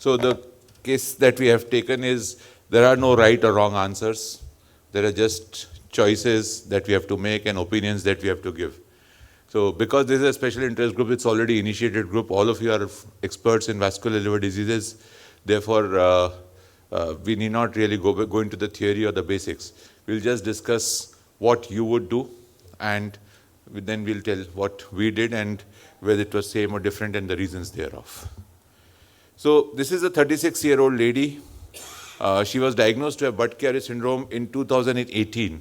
So the case that we have taken is there are no right or wrong answers. There are just choices that we have to make and opinions that we have to give. So because this is a special interest group, it's already initiated group. All of you are experts in vascular liver diseases. Therefore, we need not really go into the theory or the basics. We'll just discuss what you would do, and then we'll tell what we did and whether it was same or different and the reasons thereof. So this is a 36-year-old lady. She was diagnosed to have Budd-Chiari syndrome in 2018.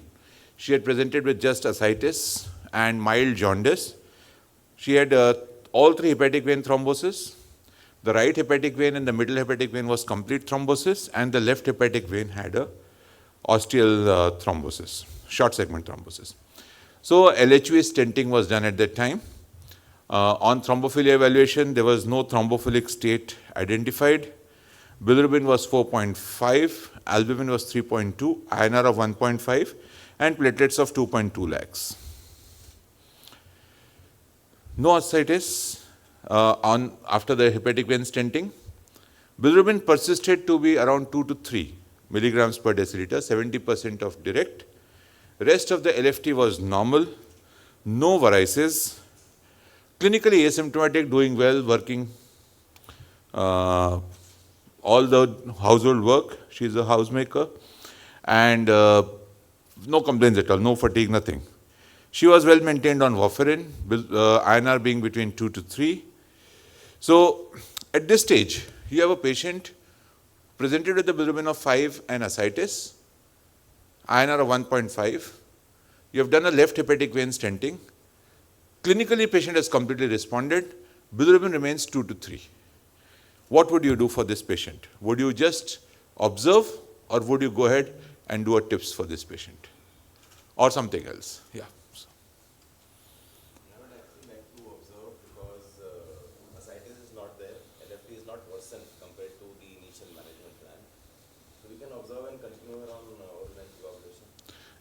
She had presented with just ascites and mild jaundice. She had all three hepatic vein thrombosis. The right hepatic vein and the middle hepatic vein was complete thrombosis, and the left hepatic vein had a ostial thrombosis, short segment thrombosis. So LHV stenting was done at that time. On thrombophilia evaluation, there was no thrombophilic state identified. Bilirubin was 4.5, albumin was 3.2, INR of 1.5, and platelets of 2.2 lakhs. No ascites after the hepatic vein stenting. Bilirubin persisted to be around 2 to 3 milligrams per deciliter, 70% of direct. Rest of the LFT was normal, no varices, clinically asymptomatic, doing well, working all the household work. She's a housemaker, and no complaints at all, no fatigue, nothing. She was well maintained on warfarin, INR being between 2 to 3. So at this stage, you have a patient presented with a bilirubin of 5 and ascites, INR of 1.5. You have done a left hepatic vein stenting. Clinically, patient has completely responded. Bilirubin remains 2 to 3. What would you do for this patient? Would you just observe, or would you go ahead and do a TIPS for this patient? Or something else? Yeah. I would actually like to observe because ascites is not there, LFT is not worsened compared to the initial management plan. So we can observe and continue on oral anticoagulation.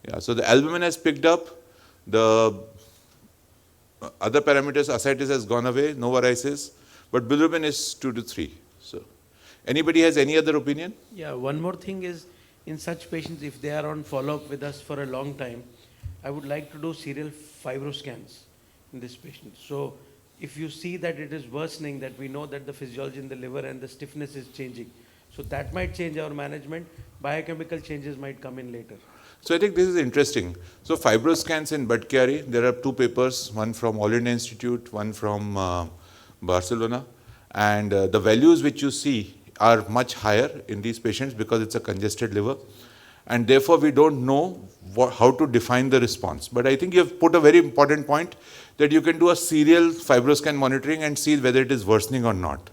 Yeah, so the albumin has picked up, the other parameters, ascites has gone away, no varices, but bilirubin is 2 to 3. So, anybody has any other opinion? Yeah, one more thing is, in such patients, if they are on follow-up with us for a long time, I would like to do serial fibroscans in this patient. So, if you see that it is worsening, that we know that the physiology in the liver and the stiffness is changing. So that might change our management. Biochemical changes might come in later. So I think this is interesting. So fibroscans in Budd-Chiari, there are 2 papers, one from All India Institute, one from Barcelona. And the values which you see are much higher in these patients because it's a congested liver. And therefore, we don't know how to define the response. But I think you have put a very important point that you can do a serial fibroscan monitoring and see whether it is worsening or not.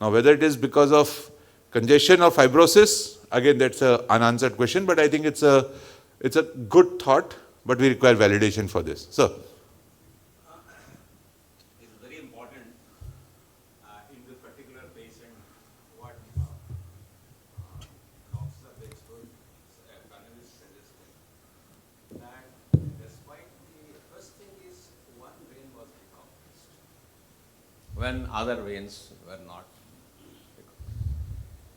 Now, whether it is because of congestion or fibrosis, again, that's an unanswered question, but I think it's a good thought, but we require validation for this. So, it's very important in this particular patient what Dr. Bexford panelists suggested, that despite the first thing is one vein was decompressed when other veins were not.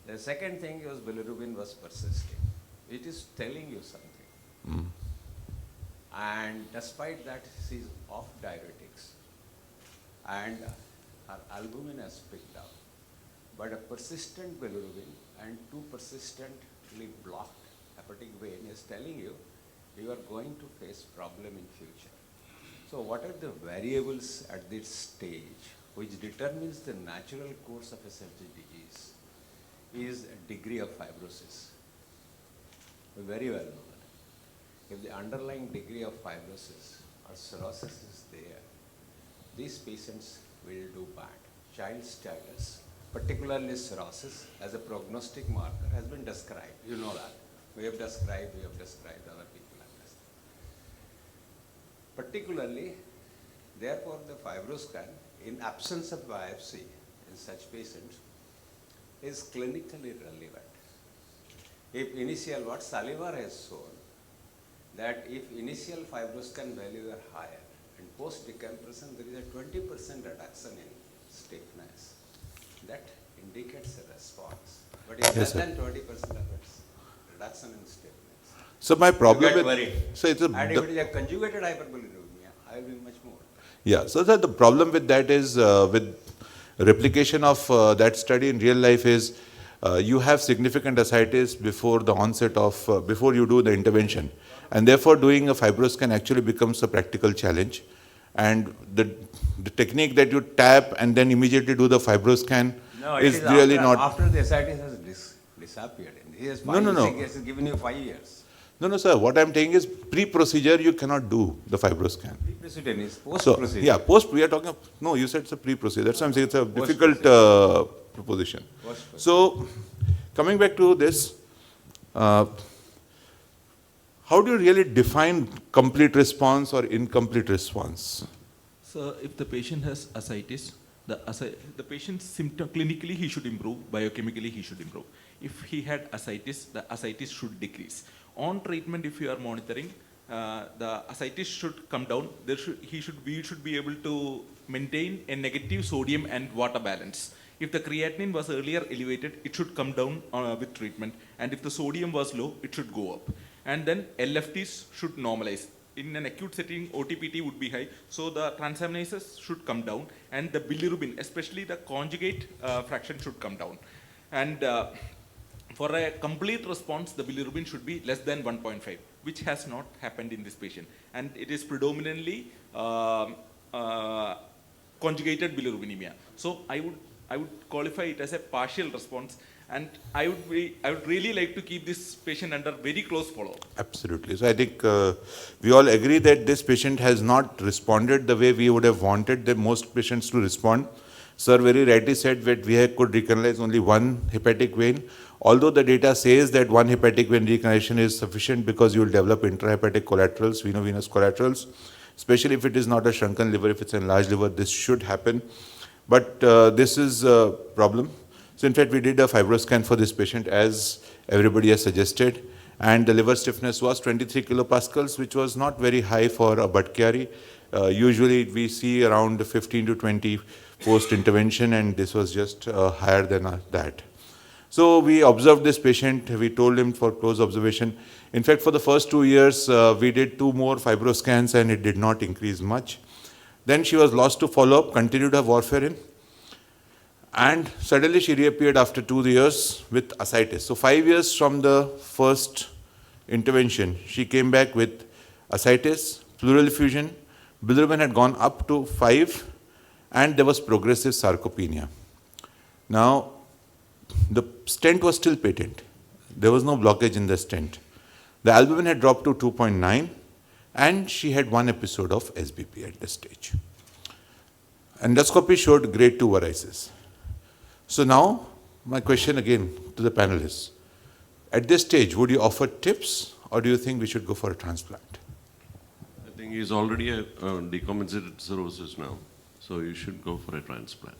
The second thing was bilirubin was persisting. It is telling you something. And despite that, she is off diuretics. And her albumin has picked up. But a persistent bilirubin and 2 persistently blocked hepatic vein is telling you you are going to face problem in future. So what are the variables at this stage which determines the natural course of SFG disease? Is degree of fibrosis. We very well know that. If the underlying degree of fibrosis or cirrhosis is there, these patients will do bad. Child status, particularly cirrhosis, as a prognostic marker has been described. You know that. We have described, other people have described. Particularly, therefore, the fibroscan, in absence of biopsy in such patients, is clinically relevant. If initial, what Salivar has shown, that if initial fibroscan values are higher and post decompression there is a 20% reduction in stiffness, that indicates a response, but it's less sir. than 20% of its reduction in stiffness. So my problem You get with worried. so it's a, And if it is a conjugated hyperbilirubinemia, I will be much more. yeah. So the problem with that is with replication of that study in real life is you have significant ascites before the onset of before you do the intervention, and therefore doing a fibroscan actually becomes a practical challenge. And the technique that you tap and then immediately do the fibroscan No, it is is really after, not. after the ascites has disappeared. He has No, no, no. He has given you 5 years. No, sir. What I'm saying is pre-procedure you cannot do the fibroscan. Pre-procedure is So post-procedure. yeah, post we are talking. No, you said it's a pre-procedure. That's why I'm saying it's a difficult proposition. Post-procedure. So coming back to this, how do you really define complete response or incomplete response? So if the patient has ascites, the patient's symptom clinically he should improve, biochemically he should improve. If he had ascites, the ascites should decrease. On treatment, if you are monitoring, the ascites should come down. We should be able to maintain a negative sodium and water balance. If the creatinine was earlier elevated, it should come down with treatment. And if the sodium was low, it should go up. And then LFTs should normalize. In an acute setting, OTPT would be high, so the transaminases should come down, and the bilirubin, especially the conjugate fraction, should come down. And for a complete response, the bilirubin should be less than 1.5, which has not happened in this patient. And it is predominantly conjugated bilirubinemia. So I would qualify it as a partial response, and I would really like to keep this patient under very close follow-up. Absolutely. So I think we all agree that this patient has not responded the way we would have wanted the most patients to respond. Sir very rightly said that we could recanalize only one hepatic vein, although the data says that one hepatic vein recanalization is sufficient because you will develop intrahepatic collaterals, venovenous collaterals, especially if it is not a shrunken liver. If it's an enlarged liver, this should happen. But this is a problem. So in fact, we did a fibroscan for this patient as everybody has suggested, and the liver stiffness was 23 kilopascals, which was not very high for a Bhattacharya. Usually we see around 15 to 20 post-intervention, and this was just higher than that. So we observed this patient, we told him for close observation. In fact, for the first 2 years, we did 2 more fibroscans and it did not increase much. Then she was lost to follow-up, continued her warfarin, and suddenly she reappeared after 2 years with ascites. So 5 years from the first intervention, she came back with ascites, pleural effusion, bilirubin had gone up to 5, and there was progressive sarcopenia. Now, the stent was still patent. There was no blockage in the stent. The albumin had dropped to 2.9, and she had 1 episode of SBP at this stage. Endoscopy showed grade 2 varices. So now, my question again to the panelists. At this stage, would you offer tips, or do you think we should go for a transplant? I think he's already a decompensated cirrhosis now, so you should go for a transplant.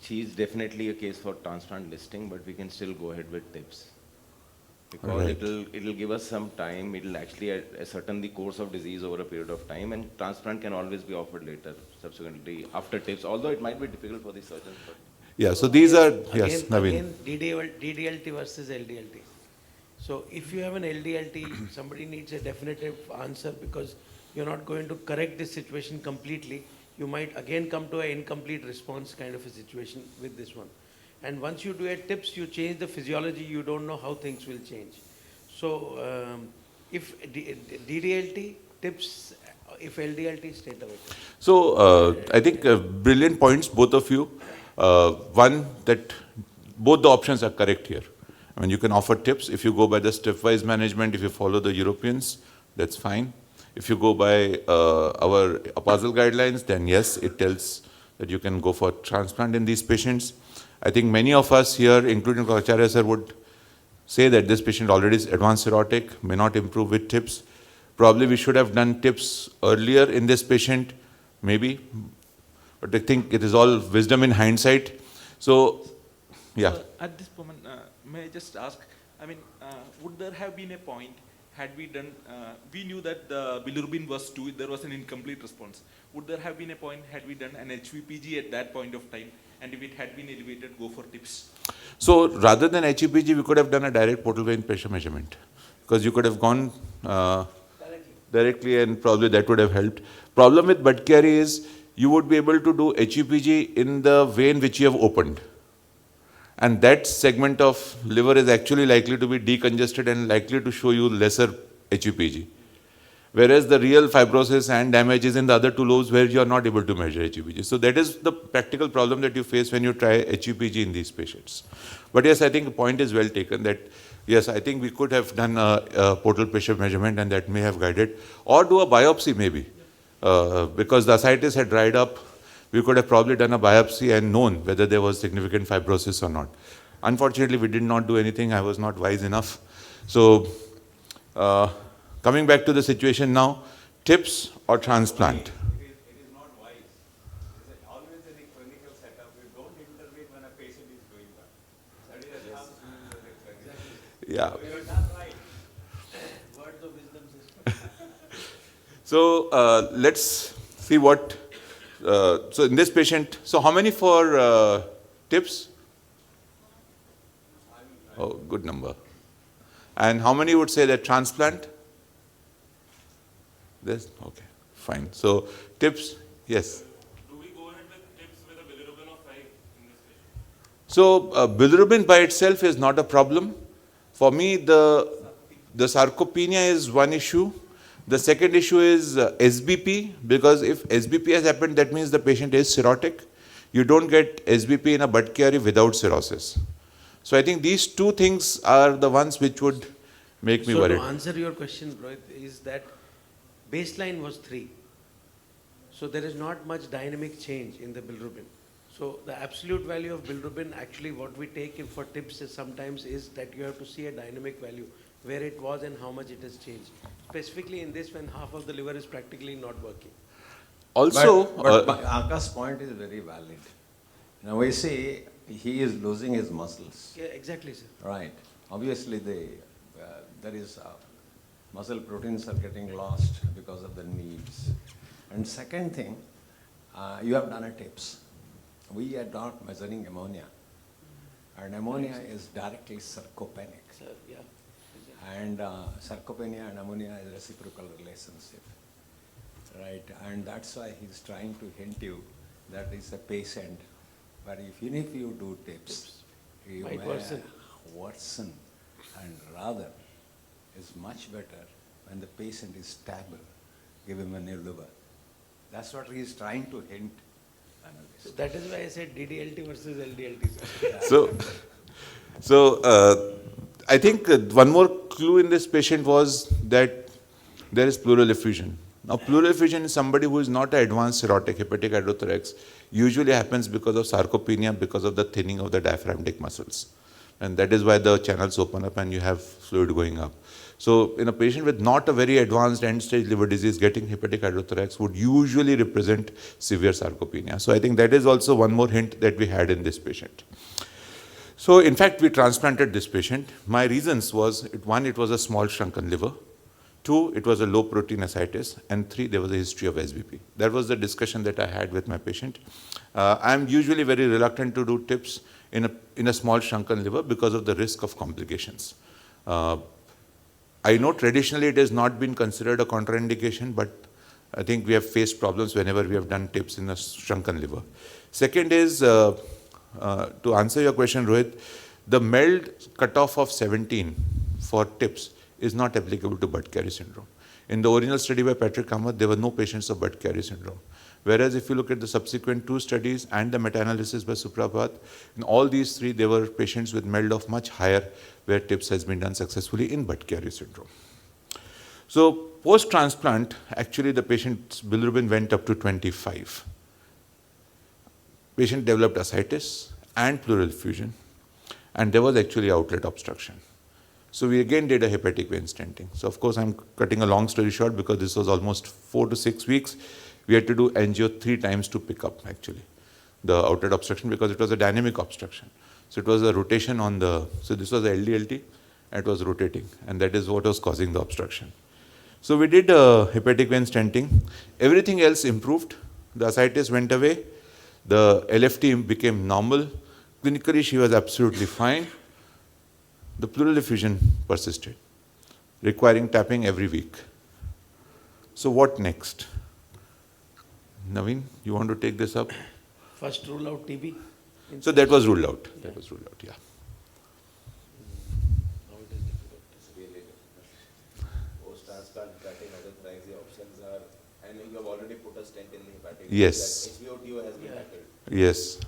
She's definitely a case for transplant listing, but we can still go ahead with tips. Because Alright. it'll give us some time, it'll actually ascertain the course of disease over a period of time, and transplant can always be offered later, subsequently, after tips, although it might be difficult for the surgeons, but Yeah, so these are, yes, Naveen. Again, DDLT versus LDLT. So if you have an LDLT, somebody needs a definitive answer because you're not going to correct this situation completely. You might again come to an incomplete response kind of a situation with this one. And once you do a TIPS, you change the physiology, you don't know how things will change. So if DDLT, TIPS, if LDLT, straight away. So I think brilliant points, both of you. One, that both the options are correct here. I mean, you can offer tips. If you go by the stepwise management, if you follow the Europeans, that's fine. If you go by our APASL guidelines, then yes, it tells that you can go for transplant in these patients. I think many of us here, including Acharya sir, would say that this patient already is advanced cirrhotic, may not improve with tips. Probably we should have done tips earlier in this patient, maybe. But I think it is all wisdom in hindsight. So, yeah. At this moment, may I just ask, I mean, would there have been a point, had we done, we knew that the bilirubin was 2, there was an incomplete response. Would there have been a point, had we done an HVPG at that point of time, and if it had been elevated, go for tips? So rather than HEPG, we could have done a direct portal vein pressure measurement, because you could have gone directly and probably that would have helped. Problem with Budd-Chiari is you would be able to do HEPG in the vein which you have opened. And that segment of liver is actually likely to be decongested and likely to show you lesser HEPG. Whereas the real fibrosis and damage is in the other two lobes where you are not able to measure HEPG. So that is the practical problem that you face when you try HEPG in these patients. But yes, I think the point is well taken that yes, I think we could have done a portal pressure measurement and that may have guided, or do a biopsy maybe. Because the ascites had dried up, we could have probably done a biopsy and known whether there was significant fibrosis or not. Unfortunately, we did not do anything. I was not wise enough. So, coming back to the situation now, TIPS or transplant? It is not wise. It is always in a clinical setup, you don't intervene when a patient is doing that. That is how Yeah. you are done right. Words of wisdom, sister. So, let's see what, so in this patient, so how many for TIPS? Oh, good number. And how many would say that transplant? This? Okay, fine. So, TIPS, yes. Do we go ahead with tips with a bilirubin of 5 in this patient? So, bilirubin by itself is not a problem. For me, the sarcopenia is one issue. The second issue is SBP, because if SBP has happened, that means the patient is cirrhotic. You don't get SBP in a Budd-Chiari without cirrhosis. So I think these two things are the ones which would make me So worried. to answer your question, Rohit, is that baseline was 3. So there is not much dynamic change in the bilirubin. So the absolute value of bilirubin, actually what we take in for tips is sometimes is that you have to see a dynamic value, where it was and how much it has changed. Specifically in this, when half of the liver is practically not working. Also, but Aka's point is very valid. Now we see he is losing his muscles. Yeah, exactly, sir. Right. Obviously, there is muscle proteins are getting lost because of the needs. And second thing, you have done a TIPS. We are not measuring ammonia. And ammonia is directly sarcopenic. Sir, yeah. And sarcopenia and ammonia is reciprocal relationship. Right. And that's why he's trying to hint you that is a patient. But even if you do TIPS, you Might may worsen. And rather, is much better when the patient is stable. Give him a new liver. That's what he is trying to hint. So that is why I said DDLT versus LDLT, sir. so I think one more clue in this patient was that there is pleural effusion. Now, pleural effusion is somebody who is not an advanced cirrhotic hepatic hydrothorax. Usually happens because of sarcopenia, because of the thinning of the diaphragmatic muscles. And that is why the channels open up and you have fluid going up. So, in a patient with not a very advanced end-stage liver disease, getting hepatic hydrothorax would usually represent severe sarcopenia. So, I think that is also one more hint that we had in this patient. So, in fact, we transplanted this patient. My reasons was, one, it was a small shrunken liver. 2, it was a low protein ascites. And 3, there was a history of SBP. That was the discussion that I had with my patient. I'm usually very reluctant to do TIPS in a small shrunken liver because of the risk of complications. I know traditionally it has not been considered a contraindication, but I think we have faced problems whenever we have done TIPS in a shrunken liver. Second is, to answer your question, Rohit, the MELD cutoff of 17 for TIPS is not applicable to Budd-Chiari syndrome. In the original study by Patrick Kamath, there were no patients of Budd-Chiari syndrome. Whereas if you look at the subsequent 2 studies and the meta-analysis by Suprabhat, in all these 3, there were patients with MELD of much higher, where TIPS has been done successfully in Budd-Chiari syndrome. So post-transplant, actually the patient's bilirubin went up to 25. Patient developed ascites and pleural effusion, and there was actually outlet obstruction. So we again did a hepatic vein stenting. So of course I'm cutting a long story short because this was almost 4 to 6 weeks. We had to do angio 3 times to pick up actually the outlet obstruction because it was a dynamic obstruction. So it was a rotation on the, so this was a LDLT and it was rotating, and that is what was causing the obstruction. So we did hepatic vein stenting. Everything else improved. The ascites went away. The LFT became normal. Clinically, she was absolutely fine. The pleural effusion persisted, requiring tapping every week. So what next? Naveen, you want to take this up? First rule out TB. So that was ruled out. That was ruled out, yeah. Now it is difficult. It's really difficult. Post-transplant hepatic hydroxyurea options are, I know you have already put a stent in the hepatic. Yes. That HVOTO has been tackled. Yes.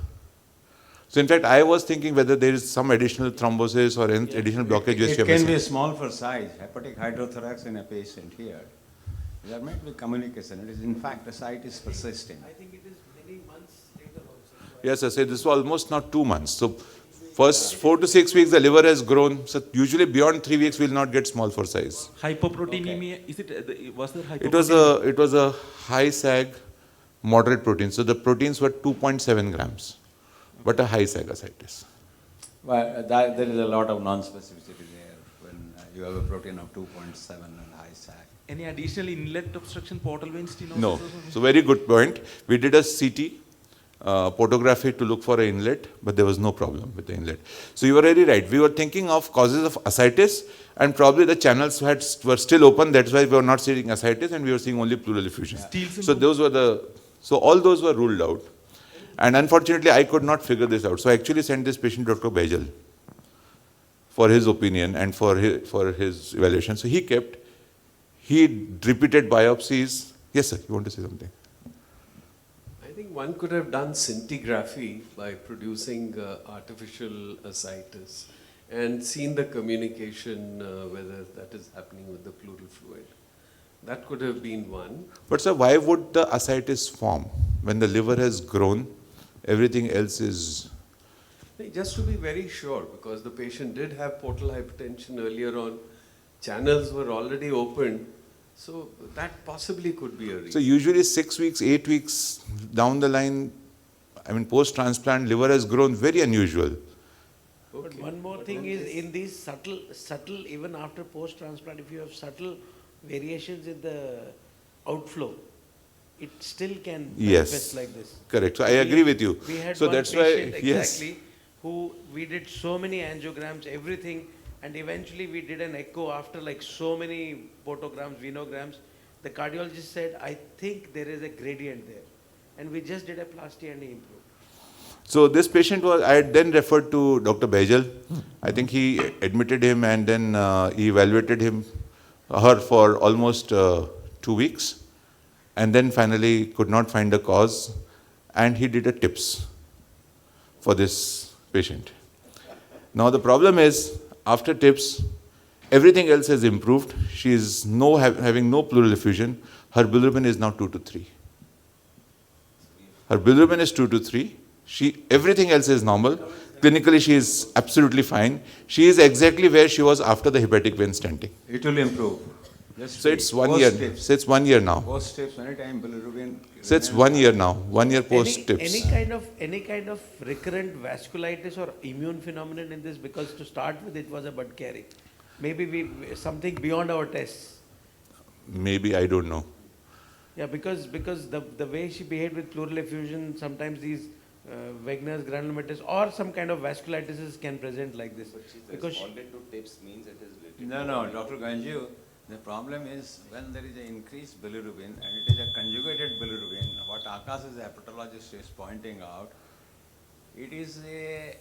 So in fact, I was thinking whether there is some additional thrombosis or any additional blockage which It you are can missing. be small for size, hepatic hydrothorax in a patient here. There might be communication. It is in fact the site is persisting. I think it is many months later also. Yes, I said this was almost now 2 months. So first 4 to 6 weeks the liver has grown. So usually beyond 3 weeks we will not get small for size. Hypoproteinemia, is it, was there hypoproteinemia? It was a high sag, moderate protein. So the proteins were 2.7 grams, but a high sag ascites. Well, there is a lot of non-specificity there when you have a protein of 2.7 and high sag. Any additional inlet obstruction, portal vein stenosis? No. or something? So very good point. We did a CT photography to look for an inlet, but there was no problem with the inlet. So you were very right. We were thinking of causes of ascites, and probably the channels were still open. That's why we were not seeing ascites, and we were seeing only pleural effusion. Steele So syndrome? those were so all those were ruled out. And unfortunately, I could not figure this out. So I actually sent this patient to Dr. Baijal for his opinion and for his evaluation. So he repeated biopsies. Yes, sir, you want to say something? I think one could have done scintigraphy by producing artificial ascites and seen the communication whether that is happening with the pleural fluid. That could have been one. But sir, why would the ascites form? When the liver has grown, everything else is... Just to be very sure, because the patient did have portal hypertension earlier on, channels were already opened, so that possibly could be a reason. So usually 6 weeks, 8 weeks down the line, I mean post-transplant, liver has grown, very unusual. But one more thing is in these subtle, even after post-transplant, if you have subtle variations in the outflow, it still can Yes. manifest like this. Correct. So I agree with you. We had So one that's why, patient yes. exactly who we did so many angiograms, everything, and eventually we did an echo after like so many photograms, venograms. The cardiologist said, I think there is a gradient there. And we just did a plasty and he improved. So this patient I had then referred to Dr. Baijal. I think he admitted him and then he evaluated her for almost 2 weeks, and then finally could not find a cause, and he did a TIPS for this patient. Now the problem is, after TIPS, everything else has improved. She is having no pleural effusion. Her bilirubin is now 2 to 3. Her bilirubin is 2 to 3. Everything else is normal. Clinically, she is absolutely fine. She is exactly where she was after the hepatic vein stenting. It will improve. Just So it's 1 year. Post-tips. So it's 1 year now. Post-tips, anytime bilirubin. So it's 1 year now. 1 year post Any tips. kind of recurrent vasculitis or immune phenomenon in this, because to start with it was a bud carry. Maybe something beyond our tests. Maybe, I don't know. Yeah, because the way she behaved with pleural effusion, sometimes these Wegener's granulomatous or some kind of vasculitis can present like this. But she's Because responded to tips means it is related. No, Dr. Ganju, the problem is when there is an increased bilirubin and it is a conjugated bilirubin, what Akash as a hepatologist is pointing out, it is a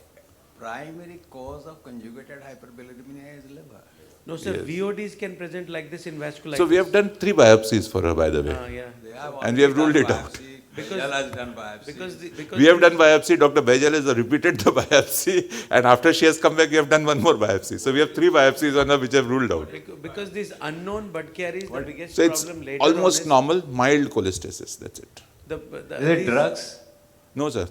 primary cause of conjugated hyperbilirubinemia is liver. no sir, Yes. VODs can present like this in vasculitis. So we have done 3 biopsies for her, by the way. Yeah. They have And we have already ruled done it out. biopsy. Because- Baijal has done biopsy. Because We have done biopsy. Dr. Baijal has repeated the biopsy, and after she has come back, we have done 1 more biopsy. So we have 3 biopsies on her which have ruled out. because this unknown bud carry is the biggest So it's problem later almost on is normal, mild cholestasis. That's it. the- Is it these- drugs? No, sir.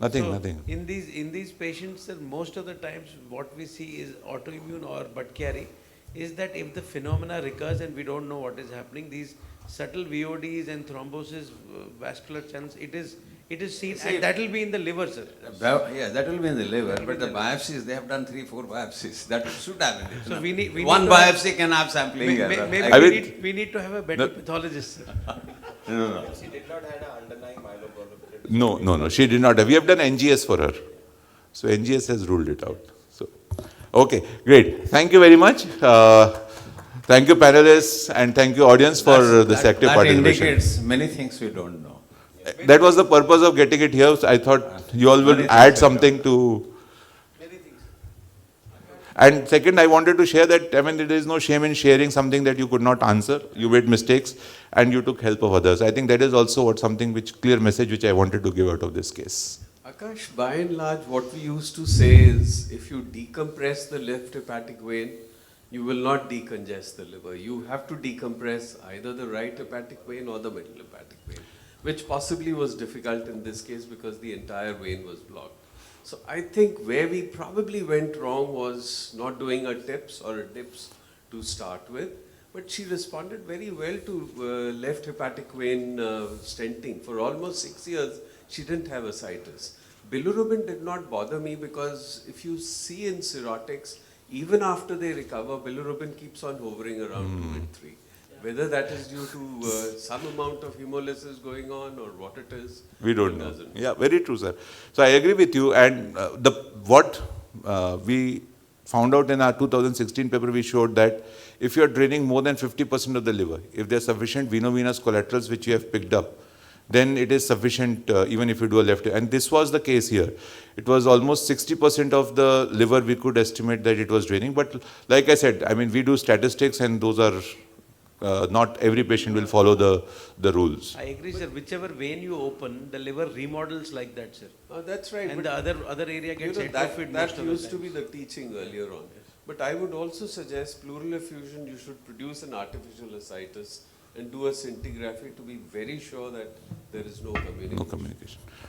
Nothing, So, nothing. In these patients, sir, most of the times what we see is autoimmune or bud carry is that if the phenomena recurs and we don't know what is happening, these subtle VODs and thrombosis, vascular channels, it is seen, and that will be in the liver, sir. Yeah, that will be in the liver, but the biopsies, they have done 3-4 biopsies. That should have been it. So no? we need One to have- biopsy can have sampling error. Maybe I will- we need to have a better pathologist, sir. She did not have an underlying myeloproliferative. No, she did not have. We have done NGS for her. So NGS has ruled it out. So, okay, great. Thank you very much. Thank you panelists and thank you audience for this active participation. That indicates many things we don't know. That was the purpose of getting it here. So I thought you all will add something to. And second, I wanted to share that, I mean, there is no shame in sharing something that you could not answer. You made mistakes and you took help of others. I think that is also what something which clear message which I wanted to give out of this case. Akash, by and large, what we used to say is if you decompress the left hepatic vein, you will not decongest the liver. You have to decompress either the right hepatic vein or the middle hepatic vein, which possibly was difficult in this case because the entire vein was blocked. So I think where we probably went wrong was not doing a TIPS or a DIPS to start with, but she responded very well to left hepatic vein stenting. For almost 6 years, she didn't have ascites. Bilirubin did not bother me because if you see in cirrhotics, even after they recover, bilirubin keeps on hovering around 2 and 3. Whether that is due to some amount of hemolysis going on or what it is, We don't it know. doesn't. Yeah, very true, sir. So I agree with you. And what we found out in our 2016 paper, we showed that if you are draining more than 50% of the liver, if there are sufficient veno-venous collaterals which you have picked up, then it is sufficient even if you do a left. And this was the case here. It was almost 60% of the liver we could estimate that it was draining. But like I said, I mean, we do statistics and those are, not every patient will follow the rules. I agree, sir. Whichever vein you open, the liver remodels like that, sir. That's right. And but- the other area You gets know, atrophied that most of the used to time. be the teaching earlier on. But I would also suggest pleural effusion, you should produce an artificial ascites and do a scintigraphy to be very sure that there is no communication. No communication.